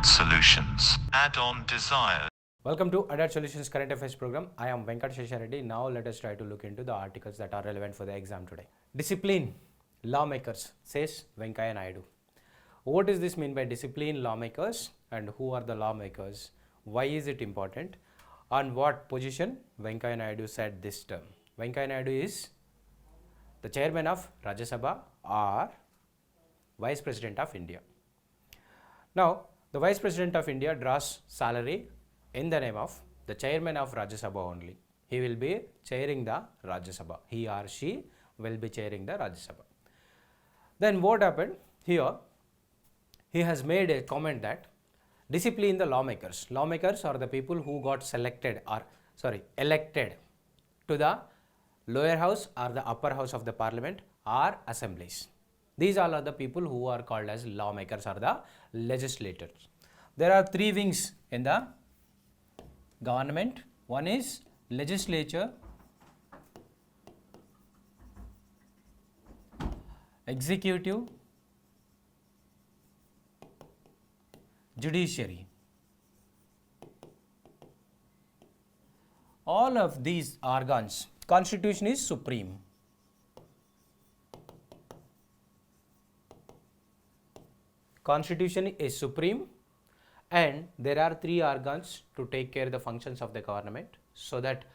Adult Solutions. Add-on desires. Welcome to Adult Solutions Current Affairs program. I am Venkat Sheshareddy. Now let us try to look into the articles that are relevant for the exam today. Discipline lawmakers, says Venkaya Naidu. What does this mean by discipline lawmakers and who are the lawmakers? Why is it important? On what position Venkaya Naidu said this term? Venkaya Naidu is the chairman of Rajya Sabha or Vice President of India. Now, the Vice President of India draws salary in the name of the chairman of Rajya Sabha only. He will be chairing the Rajya Sabha. He or she will be chairing the Rajya Sabha. Then what happened? Here, he has made a comment that discipline the lawmakers. Lawmakers are the people who got elected to the lower house or the upper house of the parliament or assemblies. These all are the people who are called as lawmakers or the legislators. There are three wings in the government. One is legislature, executive, judiciary. All of these organs, constitution is supreme. Constitution is supreme and there are three organs to take care of the functions of the government so that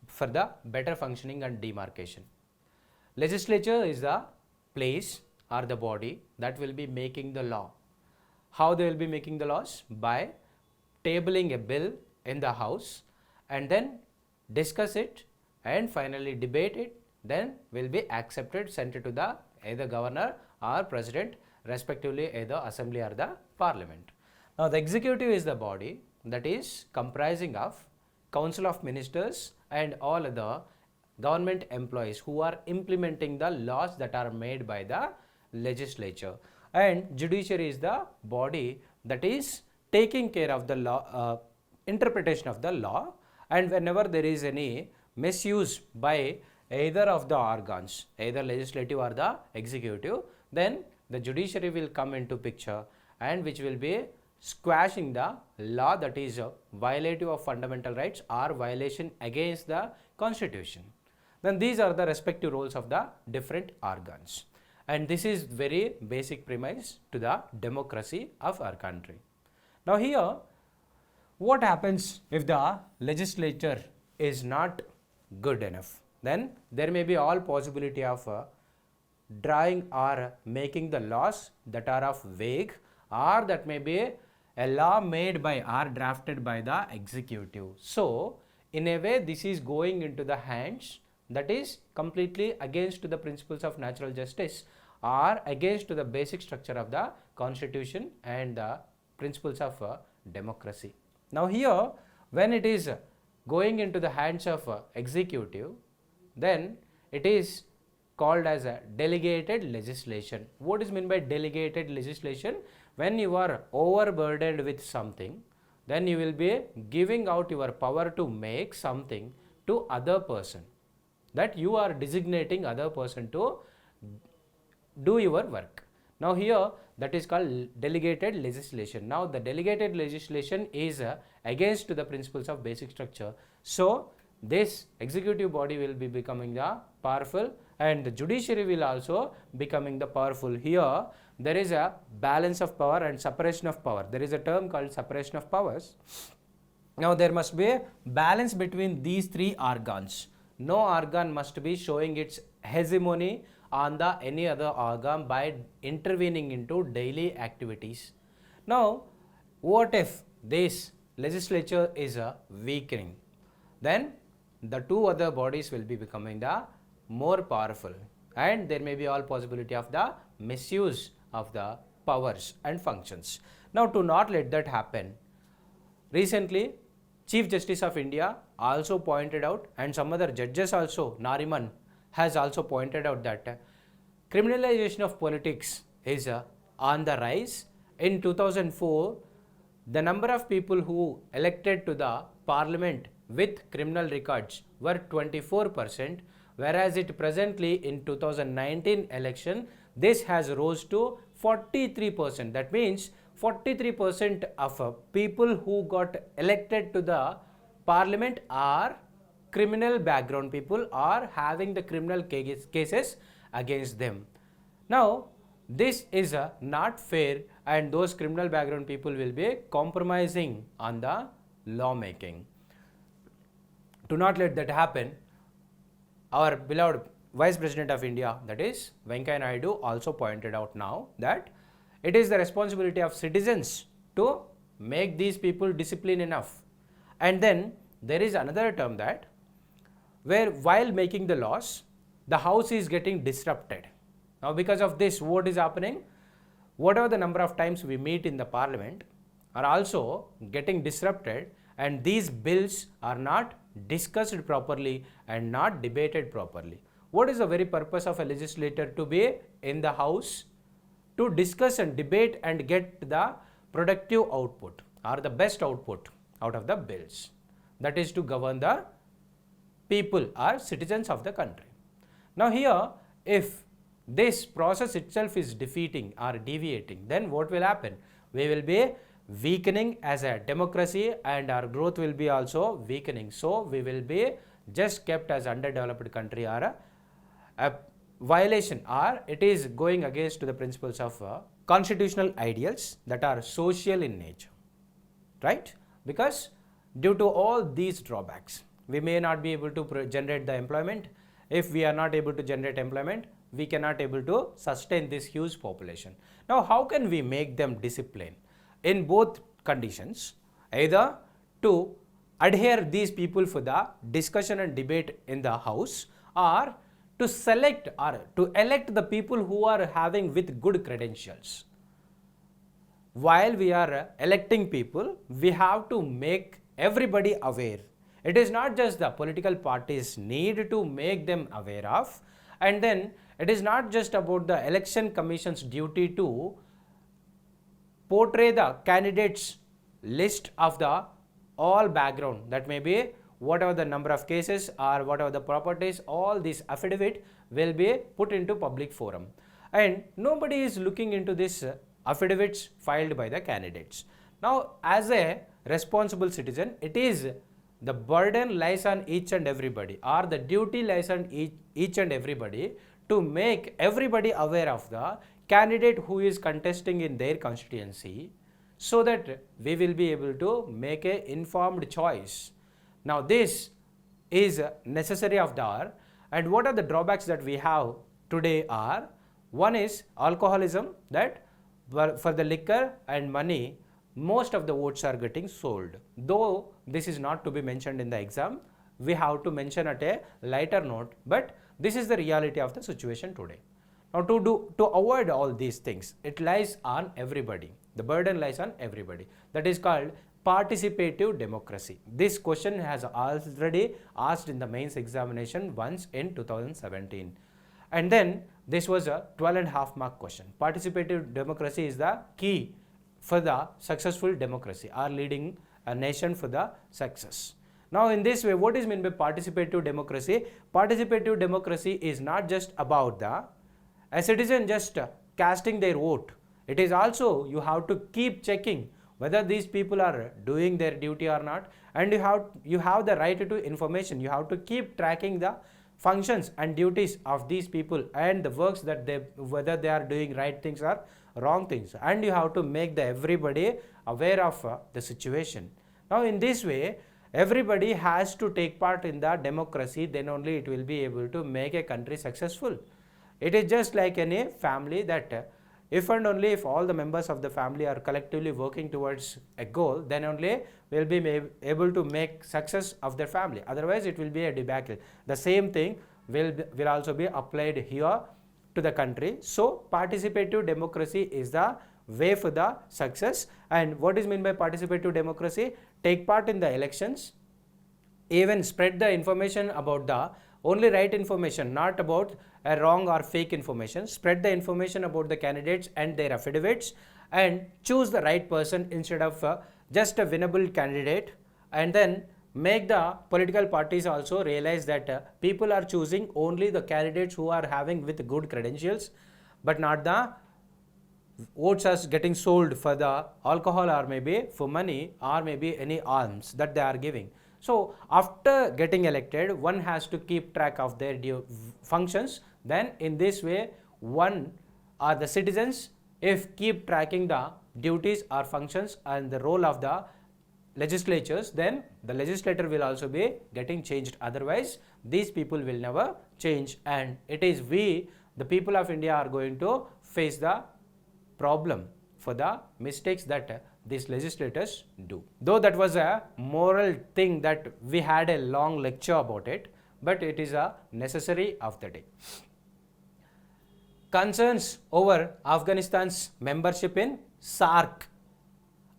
for the better functioning and demarcation. Legislature is the place or the body that will be making the law. How they will be making the laws? By tabling a bill in the house and then discuss it and finally debate it, then will be accepted, sent to the either governor or president, respectively either assembly or the parliament. Now the executive is the body that is comprising of council of ministers and all other government employees who are implementing the laws that are made by the legislature, and judiciary is the body that is taking care of the law, interpretation of the law, and whenever there is any misuse by either of the organs, either legislative or the executive, then the judiciary will come into picture and which will be squashing the law that is violative of fundamental rights or violation against the constitution. Then these are the respective roles of the different organs, and this is very basic premise to the democracy of our country. Now here, what happens if the legislature is not good enough? Then there may be all possibility of drawing or making the laws that are of vague, or that may be a law made by or drafted by the executive. So in a way this is going into the hands that is completely against the principles of natural justice or against the basic structure of the constitution and the principles of democracy. Now here, when it is going into the hands of executive, then it is called as a delegated legislation. What is meant by delegated legislation? When you are overburdened with something, then you will be giving out your power to make something to other person, that you are designating other person to do your work. Now here, that is called delegated legislation. Now the delegated legislation is against the principles of basic structure. So this executive body will be becoming the powerful and the judiciary will also becoming the powerful. Here there is a balance of power and separation of power. There is a term called separation of powers. Now there must be a balance between these three organs. No organ must be showing its hegemony on the any other organ by intervening into daily activities. Now what if this legislature is weakening? Then the two other bodies will be becoming the more powerful and there may be all possibility of the misuse of the powers and functions. Now to not let that happen, recently Chief Justice of India also pointed out, and some other judges also, Nariman has also pointed out that criminalization of politics is on the rise. In 2004, the number of people who elected to the parliament with criminal records were 24%, whereas it presently in 2019 election, this has rose to 43%. That means 43% of people who got elected to the parliament are criminal background people, are having the criminal cases against them. Now, this is not fair, and those criminal background people will be compromising on the lawmaking. To not let that happen, our beloved Vice President of India, that is Venkaiah Naidu, also pointed out now that it is the responsibility of citizens to make these people disciplined enough. And then there is another term that where while making the laws, the house is getting disrupted. Now because of this, what is happening? Whatever the number of times we meet in the parliament are also getting disrupted, and these bills are not discussed properly and not debated properly. What is the very purpose of a legislator to be in the house? To discuss and debate and get the productive output or the best output out of the bills. That is to govern the people or citizens of the country. Now here, if this process itself is defeating or deviating, then what will happen? We will be weakening as a democracy, and our growth will be also weakening. So we will be just kept as underdeveloped country, or a violation, or it is going against the principles of constitutional ideals that are social in nature, right? Because due to all these drawbacks, we may not be able to generate the employment. If we are not able to generate employment, we cannot able to sustain this huge population. Now how can we make them disciplined? In both conditions, either to adhere these people for the discussion and debate in the house, or to select or to elect the people who are having with good credentials. While we are electing people, we have to make everybody aware. It is not just the political parties need to make them aware of, and then it is not just about the election commission's duty to portray the candidates list of the all background, that may be whatever the number of cases or whatever the properties, all these affidavit will be put into public forum, and nobody is looking into this affidavits filed by the candidates. Now as a responsible citizen, it is the burden lies on each and everybody, or the duty lies on each and everybody to make everybody aware of the candidate who is contesting in their constituency, so that we will be able to make an informed choice. Now this is necessary of the hour, and what are the drawbacks that we have today are, one is alcoholism, that for the liquor and money most of the votes are getting sold. Though this is not to be mentioned in the exam, we have to mention at a lighter note, but this is the reality of the situation today. Now to avoid all these things, it lies on everybody. The burden lies on everybody. That is called participative democracy. This question has already asked in the mains examination once in 2017. And then this was a 12.5 mark question. Participative democracy is the key for the successful democracy, or leading a nation for the success. Now in this way, what is meant by participative democracy? Participative democracy is not just about a citizen just casting their vote. It is also you have to keep checking whether these people are doing their duty or not, and you have the right to information. You have to keep tracking the functions and duties of these people and the works that whether they are doing right things or wrong things, and you have to make everybody aware of the situation. Now in this way, everybody has to take part in the democracy, then only it will be able to make a country successful. It is just like any family, that if and only if all the members of the family are collectively working towards a goal, then only will be able to make success of their family. Otherwise it will be a debacle. The same thing will also be applied here to the country. So participative democracy is the way for the success. And what is meant by participative democracy? Take part in the elections, even spread the information about the only right information, not about a wrong or fake information. Spread the information about the candidates and their affidavits, and choose the right person instead of just a winnable candidate. And then make the political parties also realize that people are choosing only the candidates who are having with good credentials, but not the votes are getting sold for the alcohol or maybe for money or maybe any alms that they are giving. So after getting elected, one has to keep track of their functions. Then in this way, one or the citizens, if keep tracking the duties or functions and the role of the legislatures, then the legislator will also be getting changed. Otherwise, these people will never change, and it is we, the people of India, are going to face the problem for the mistakes that these legislators do. Though that was a moral thing that we had a long lecture about it, but it is a necessary of the day. Concerns over Afghanistan's membership in SAARC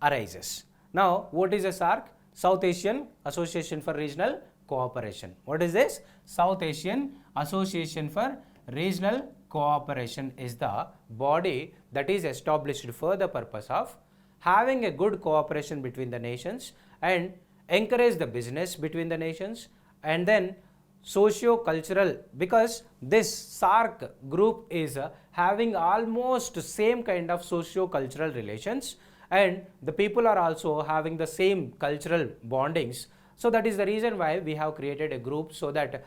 arises. Now, what is a SAARC? South Asian Association for Regional Cooperation. What is this? South Asian Association for Regional Cooperation is the body that is established for the purpose of having a good cooperation between the nations and encourage the business between the nations, and then socio-cultural, because this SAARC group is having almost same kind of socio-cultural relations, and the people are also having the same cultural bondings. So that is the reason why we have created a group, so that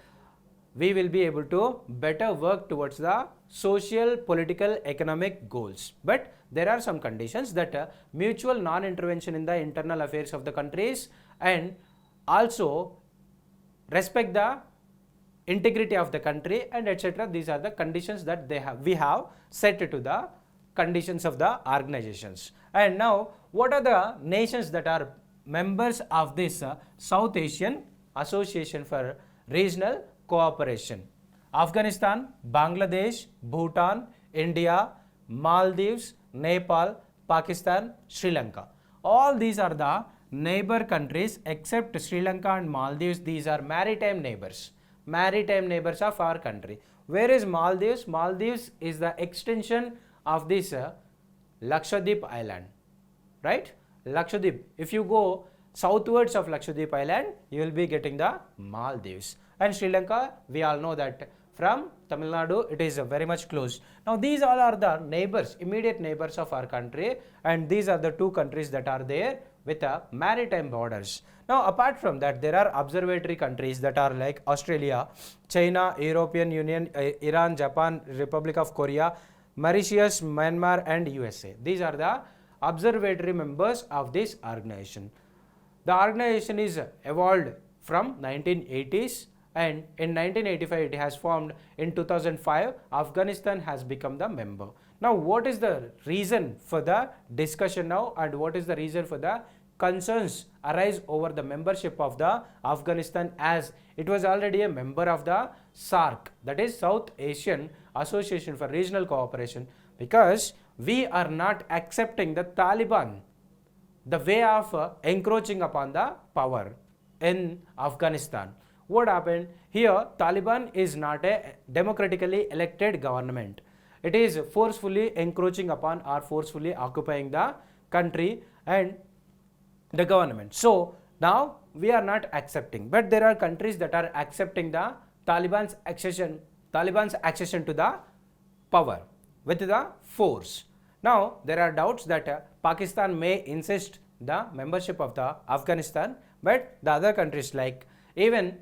we will be able to better work towards the social, political, economic goals. But there are some conditions, that mutual non-intervention in the internal affairs of the countries, and also respect the integrity of the country, and etc. These are the conditions that we have set to the conditions of the organizations. And now, what are the nations that are members of this South Asian Association for Regional Cooperation? Afghanistan, Bangladesh, Bhutan, India, Maldives, Nepal, Pakistan, Sri Lanka. All these are the neighbor countries except Sri Lanka and Maldives. These are maritime neighbors of our country. Where is Maldives? Maldives is the extension of this Lakshadweep island, right? Lakshadweep. If you go southwards of Lakshadweep island, you will be getting the Maldives. And Sri Lanka, we all know that from Tamil Nadu, it is very much close. Now these all are the neighbors, immediate neighbors of our country, and these are the two countries that are there with maritime borders. Now apart from that, there are observatory countries that are like Australia, China, European Union, Iran, Japan, Republic of Korea, Mauritius, Myanmar and USA. These are the observatory members of this organization. The organization is evolved from 1980s, and in 1985 it has formed. In 2005 Afghanistan has become the member. Now what is the reason for the discussion now, and what is the reason for the concerns arise over the membership of the Afghanistan, as it was already a member of the SAARC, that is South Asian Association for Regional Cooperation? Because we are not accepting the Taliban, the way of encroaching upon the power in Afghanistan. What happened here? Taliban is not a democratically elected government. It is forcefully encroaching upon or forcefully occupying the country and the government. So now we are not accepting, but there are countries that are accepting the Taliban's accession to the power with the force. Now there are doubts that Pakistan may insist the membership of the Afghanistan, but the other countries like even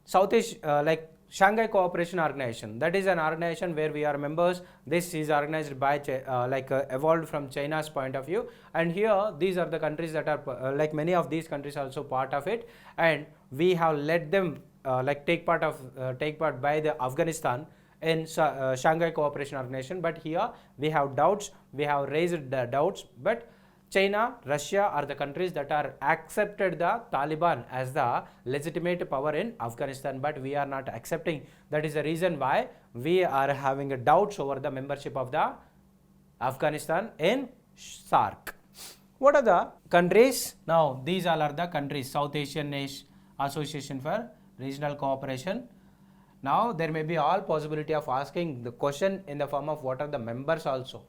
South Asia, like Shanghai Cooperation Organization, that is an organization where we are members. This is organized by evolved from China's point of view, and here these are the countries that are like many of these countries also part of it, and we have let them take part by the Afghanistan in Shanghai Cooperation Organization. But here we have doubts, we have raised the doubts, but China, Russia are the countries that are accepted the Taliban as the legitimate power in Afghanistan, but we are not accepting. That is the reason why we are having doubts over the membership of the Afghanistan in SAARC. What are the countries? Now these all are the countries, South Asian Association for Regional Cooperation. Now there may be all possibility of asking the question in the form of what are the members also,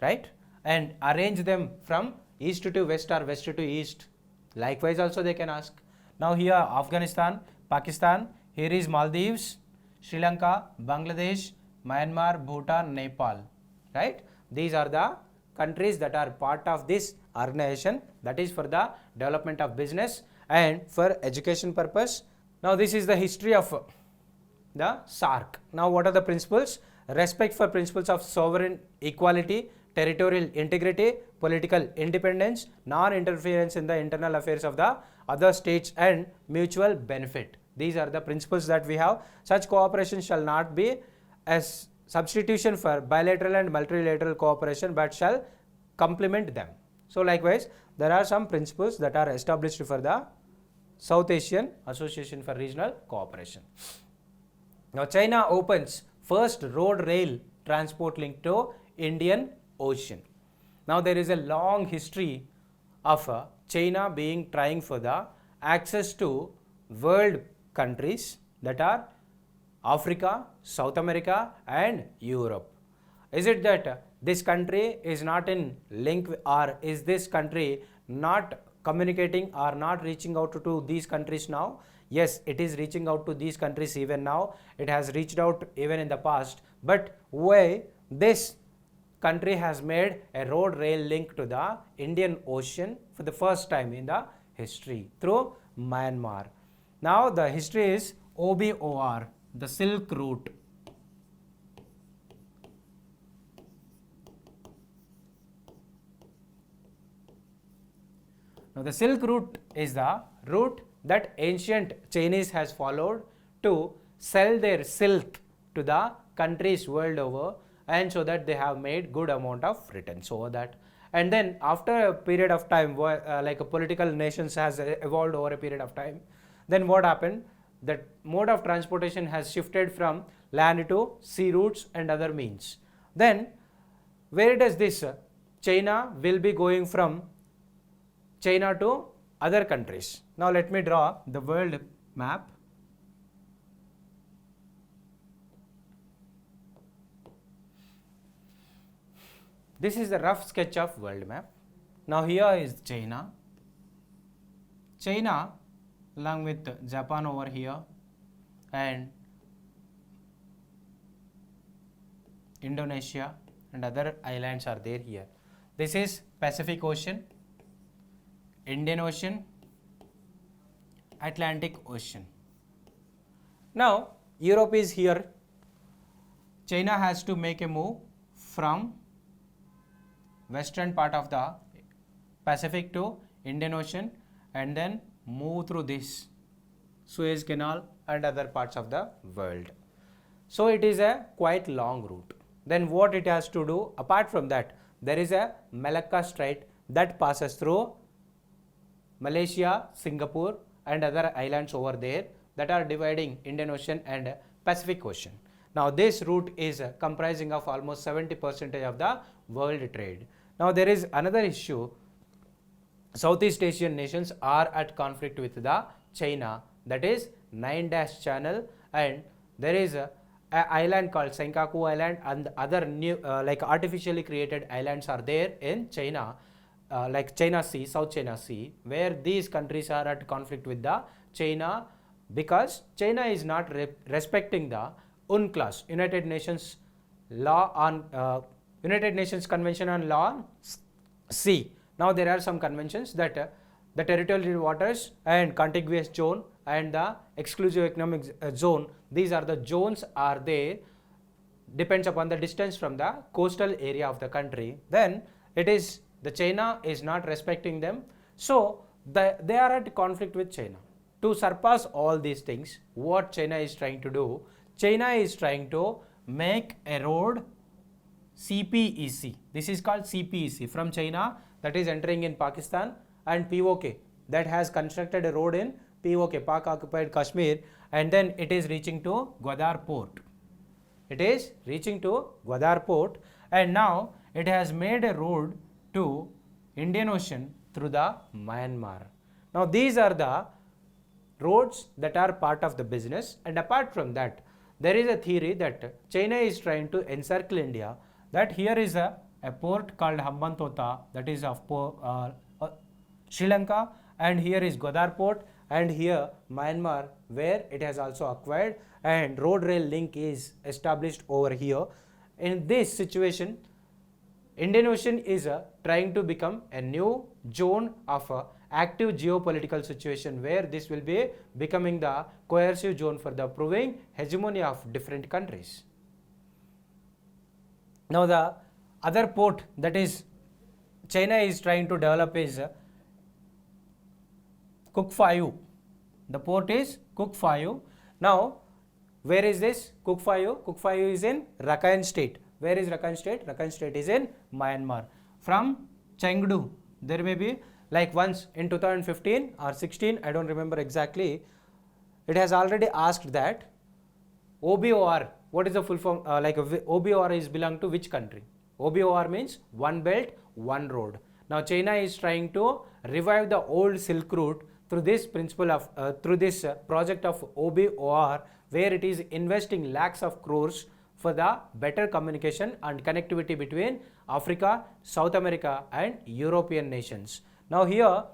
right? And arrange them from east to west or west to east. Likewise also they can ask. Now here Afghanistan, Pakistan, here is Maldives, Sri Lanka, Bangladesh, Myanmar, Bhutan, Nepal, right? These are the countries that are part of this organization, that is for the development of business and for education purpose. Now this is the history of the SAARC. Now what are the principles? Respect for principles of sovereign equality, territorial integrity, political independence, non-interference in the internal affairs of the other states, and mutual benefit. These are the principles that we have. Such cooperation shall not be as substitution for bilateral and multilateral cooperation, but shall complement them. So likewise, there are some principles that are established for the South Asian Association for Regional Cooperation. Now China opens first road rail transport link to Indian Ocean. Now there is a long history of China being trying for the access to world countries that are Africa, South America and Europe. Is it that this country is not in link, or is this country not communicating or not reaching out to these countries now? Yes, it is reaching out to these countries even now. It has reached out even in the past. But why this country has made a road rail link to the Indian Ocean for the first time in the history through Myanmar. Now the history is OBOR, the Silk Route. Now the Silk Route is the route that ancient Chinese has followed to sell their silk to the countries world over, and so that they have made good amount of returns over that. And then after a period of time, like a political nations has evolved over a period of time, then what happened? That mode of transportation has shifted from land to sea routes and other means. Then where does this China will be going from China to other countries? Now let me draw the world map. This is the rough sketch of world map. Now here is China. China along with Japan over here and Indonesia and other islands are there here. This is Pacific Ocean, Indian Ocean, Atlantic Ocean. Now Europe is here. China has to make a move from western part of the Pacific to Indian Ocean and then move through this Suez Canal and other parts of the world. So it is a quite long route. Then what it has to do, apart from that, there is a Malacca Strait that passes through Malaysia, Singapore and other islands over there that are dividing Indian Ocean and Pacific Ocean. Now this route is comprising of almost 70% of the world trade. Now there is another issue. Southeast Asian nations are at conflict with the China, that is Nine Dash Channel, and there is a island called Senkaku Island and other new like artificially created islands are there in China, like China Sea, South China Sea, where these countries are at conflict with the China because China is not respecting the UNCLOS, United Nations law on United Nations Convention on Law on Sea. Now there are some conventions that the territorial waters and contiguous zone and the exclusive economic zone, these are the zones are there, depends upon the distance from the coastal area of the country. Then it is the China is not respecting them, so they are at conflict with China. To surpass all these things, what China is trying to do, China is trying to make a road CPEC. This is called CPEC from China that is entering in Pakistan, and POK that has constructed a road in POK, Pak occupied Kashmir, and then it is reaching to Gwadar port. It is reaching to Gwadar port, and now it has made a road to Indian Ocean through the Myanmar. Now these are the roads that are part of the business, and apart from that, there is a theory that China is trying to encircle India, that here is a port called Hambantota, that is of Sri Lanka, and here is Gwadar port, and here Myanmar where it has also acquired, and road rail link is established over here. In this situation, Indian Ocean is trying to become a new zone of active geopolitical situation where this will be becoming the coercive zone for the proving hegemony of different countries. Now the other port that is China is trying to develop is Kukfayu. The port is Kukfayu. Now where is this Kukfayu? Kukfayu is in Rakhine state. Where is Rakhine state? Rakhine state is in Myanmar. From Chengdu, there may be like once in 2015 or 16, I don't remember exactly, it has already asked that OBOR, what is the full form, OBOR is belong to which country? OBOR means one belt, one road. Now China is trying to revive the old Silk Route through this principle of, through this project of OBOR, where it is investing lakhs of crores for the better communication and connectivity between Africa, South America and European nations. Now here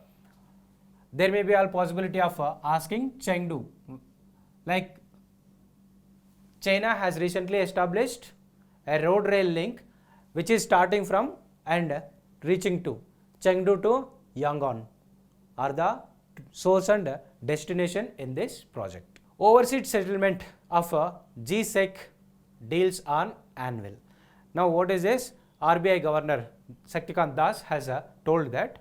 there may be a possibility of asking Chengdu, like China has recently established a road rail link which is starting from and reaching to Chengdu to Yangon are the source and destination in this project. Overseas settlement of GSEC deals on anvil. Now what is this? RBI Governor Shaktikant Das has told that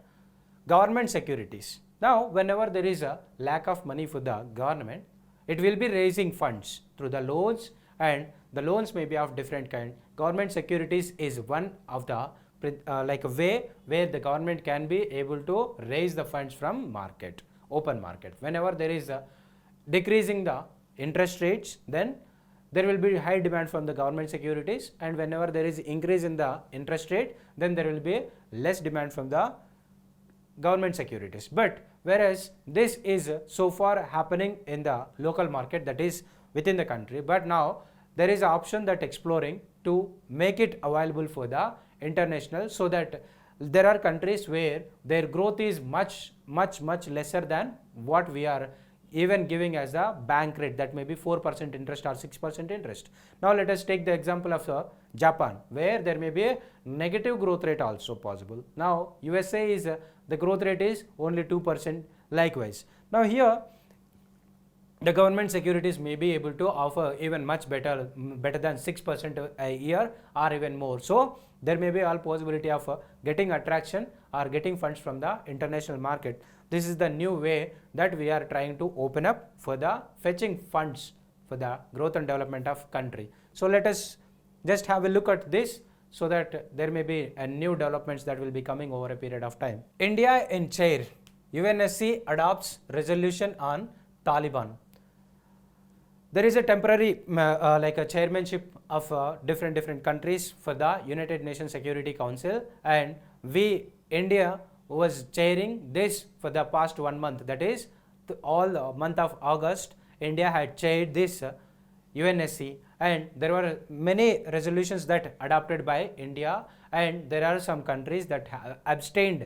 government securities. Now whenever there is a lack of money for the government, it will be raising funds through the loans, and the loans may be of different kind. Government securities is one of the like a way where the government can be able to raise the funds from market, open market. Whenever there is a decreasing the interest rates, then there will be high demand from the government securities, and whenever there is increase in the interest rate, then there will be less demand from the government securities. But whereas this is so far happening in the local market, that is within the country, but now there is an option that exploring to make it available for the international, so that there are countries where their growth is much lesser than what we are even giving as a bank rate, that may be 4% interest or 6% interest. Now let us take the example of Japan, where there may be a negative growth rate also possible. Now USA is the growth rate is only 2% likewise. Now here the government securities may be able to offer even much better than 6% a year or even more. So there may be all possibility of getting attraction or getting funds from the international market. This is the new way that we are trying to open up for the fetching funds for the growth and development of country. So let us just have a look at this, so that there may be a new developments that will be coming over a period of time. India in chair, UNSC adopts resolution on Taliban. There is a temporary like a chairmanship of different countries for the United Nations Security Council, and India was chairing this for the past 1 month, that is all the month of August. India had chaired this UNSC, and there were many resolutions that adopted by India, and there are some countries that abstained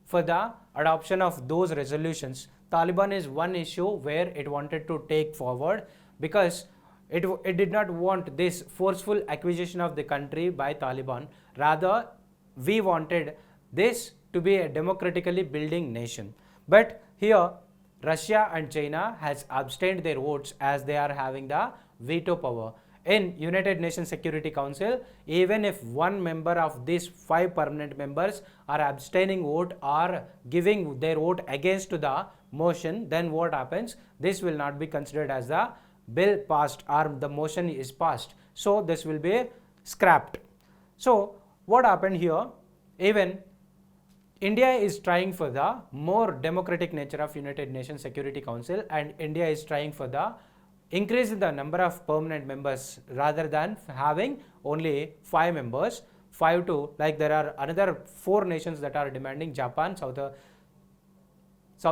for the adoption of those resolutions. Taliban is one issue where it wanted to take forward, because it did not want this forceful acquisition of the country by Taliban. Rather, we wanted this to be a democratically building nation. But here Russia and China has abstained their votes, as they are having the veto power. In United Nations Security Council, even if one member of these 5 permanent members are abstaining vote or giving their vote against to the motion, then what happens? This will not be considered as the bill passed or the motion is passed. So this will be scrapped. So what happened here? Even India is trying for the more democratic nature of United Nations Security Council, and India is trying for the increase in the number of permanent members, rather than having only 5 members, 5 to, like there are another 4 nations that are demanding: Japan, South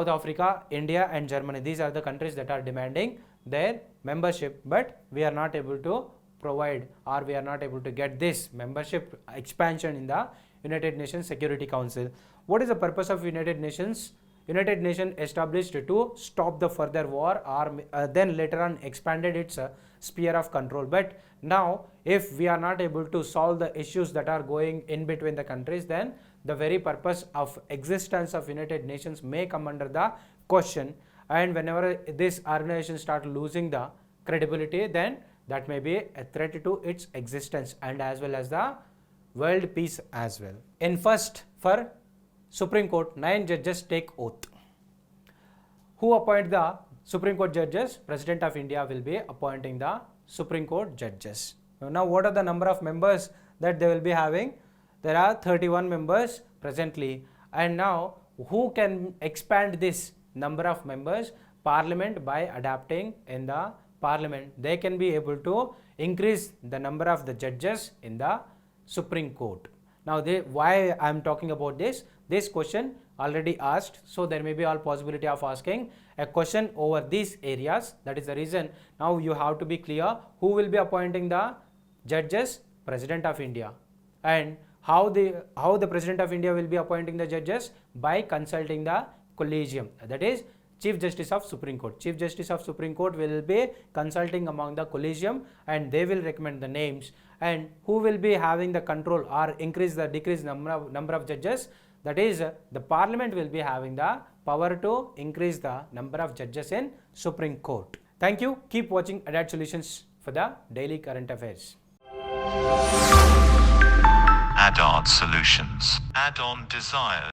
Africa, India and Germany. These are the countries that are demanding their membership, but we are not able to provide, or we are not able to get this membership expansion in the United Nations Security Council. What is the purpose of United Nations United Nations established to stop the further war, or then later on expanded its sphere of control. But now if we are not able to solve the issues that are going in between the countries, then the very purpose of existence of United Nations may come under the question, and whenever this organization start losing the credibility, then that may be a threat to its existence and as well as the world peace as well. In first, for Supreme Court, 9 judges take oath. Who appoint the Supreme Court judges? President of India will be appointing the Supreme Court judges. Now what are the number of members that they will be having? There are 31 members presently, and now who can expand this number of members? Parliament, by adapting in the Parliament, they can be able to increase the number of the judges in the Supreme Court. Now why I am talking about this question already asked, so there may be all possibility of asking a question over these areas. That is the reason now you have to be clear who will be appointing the judges. President of India. And how the President of India will be appointing the judges? By consulting the collegium, that is Chief Justice of Supreme Court. Chief Justice of Supreme Court will be consulting among the collegium, and they will recommend the names. And who will be having the control or increase the decrease number of judges? That is the Parliament will be having the power to increase the number of judges in Supreme Court. Thank you. Keep watching Adapt Solutions for the daily current affairs. Add-on Solutions. Add-on Desires.